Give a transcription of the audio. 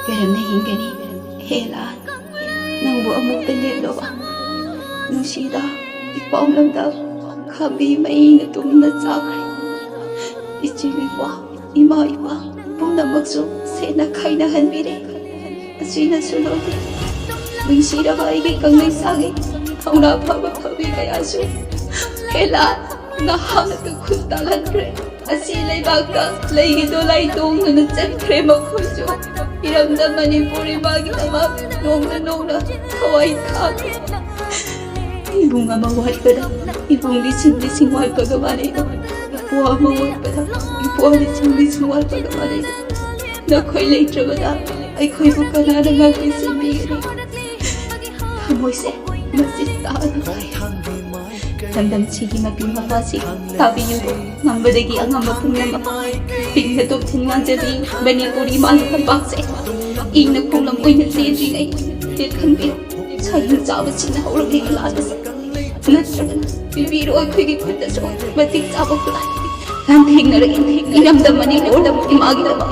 ꯀꯔꯝꯅ ꯍꯤꯡꯒꯅꯤ ꯍꯦꯂꯥ ꯅꯪꯕꯨ ꯑꯃꯨꯛꯇ ꯂꯦꯞꯂꯣꯕ ꯅꯨꯡꯁꯤꯗ ꯏꯄꯥꯎꯂꯝꯗ ꯈꯥꯕꯤ ꯃꯩꯅ ꯇꯨꯝꯅ ꯆꯥꯈ꯭ꯔꯦ ꯏꯆꯦ ꯏꯄꯥ ꯏꯃꯥ ꯏꯄꯥ ꯄꯨꯝꯅꯃꯛꯁꯨ ꯁꯦꯠꯅ ꯈꯥꯏꯅꯍꯟꯕꯤꯔꯦ ꯑꯁꯤꯅꯁꯨ ꯂꯣꯏꯗꯦ ꯅꯨꯡꯁꯤꯔꯕ ꯑꯩꯒꯤ ꯀꯪꯂꯩꯁꯥꯒꯤ ꯊꯧꯅꯥ ꯐꯕ ꯐꯕꯤ ꯀꯌꯥꯁꯨ ꯍꯦꯂꯥ ꯅꯍꯥꯛꯅ ꯈꯨꯠ ꯇꯥꯛꯍꯟꯈ꯭ꯔꯦ ꯑꯁꯤ ꯂꯩꯕꯥꯛꯇ ꯂꯩꯒꯤꯗꯣ ꯂꯥꯏ ꯇꯣꯡꯗꯨꯅ ꯆꯠꯈ꯭ꯔꯦ ꯃꯈꯣꯏꯁꯨ ꯏꯔꯝꯗ ꯃꯅꯤꯄꯨꯔ ꯏꯃꯥꯒꯤꯗꯃꯛ ꯅꯣꯡꯅ ꯅꯣꯡꯅ ꯊꯋꯥꯏ ꯊꯥꯈ꯭ꯔꯦ ꯏꯕꯨꯡ ꯑꯃ ꯋꯥꯠꯄꯗ ꯏꯕꯨꯡ ꯂꯤꯁꯤꯡ ꯂꯤꯁꯤꯡ ꯋꯥꯠꯄꯒ ꯃꯥꯟꯅꯩꯗꯣ ꯏꯄꯨ ꯑꯃ ꯋꯥꯠꯄꯗ ꯏꯄꯨ ꯂꯤꯁꯤꯡ ꯂꯤꯁꯤꯡ ꯋꯥꯠꯄꯒ ꯃꯥꯟꯅꯩꯗꯣ ꯅꯈꯣꯏ ꯂꯩꯇ꯭ꯔꯕꯗ ꯑꯩꯈꯣꯏꯕꯨ ꯀꯅꯥꯅ ꯉꯥꯛꯄꯤ ꯁꯦꯟꯕꯤꯒꯅꯤ ꯊꯃꯣꯏꯁꯦ ꯃꯆꯤꯠ ꯇꯥꯅ ꯂꯝꯗꯝꯁꯤꯒꯤ ꯃꯄꯤ ꯃꯄꯥꯁꯤ ꯇꯥꯕꯤꯌꯨ ꯉꯝꯕꯗꯒꯤ ꯑꯉꯝꯕ ꯄꯨꯝꯅꯃꯛ ꯄꯤꯛꯅ ꯇꯣꯞꯊꯤꯟ ꯉꯥꯡꯖꯕꯤ ꯃꯅꯤꯄꯨꯔꯤ ꯏꯃꯥꯒꯤ ꯂꯝꯄꯥꯛꯁꯦ ꯏꯪꯅ ꯈꯣꯡꯂꯝ ꯑꯣꯏꯅ ꯆꯦꯟꯗ꯭ꯔꯤꯉꯩ ꯈꯟꯕꯤꯌꯨ ꯁꯥꯌꯨꯝ ꯆꯥꯕ ꯁꯤꯅ ꯍꯧꯔꯛꯂꯤ ꯈꯨꯂꯥꯟꯕꯁꯦ ꯅꯠꯇ꯭ꯔꯒꯅ ꯄꯤꯕꯤꯔꯣ ꯑꯩꯈꯣꯏꯒꯤ ꯈꯨꯠꯇꯁꯨ ꯃꯇꯤꯛ ꯆꯥꯕ ꯈꯨꯠꯂꯥꯏ ꯂꯥꯟꯊꯦꯡꯅꯔꯛꯏ ꯏꯔꯝꯗꯝ ꯃꯅꯤꯄꯨꯔꯗ ꯏꯃꯥꯒꯤꯗꯃꯛ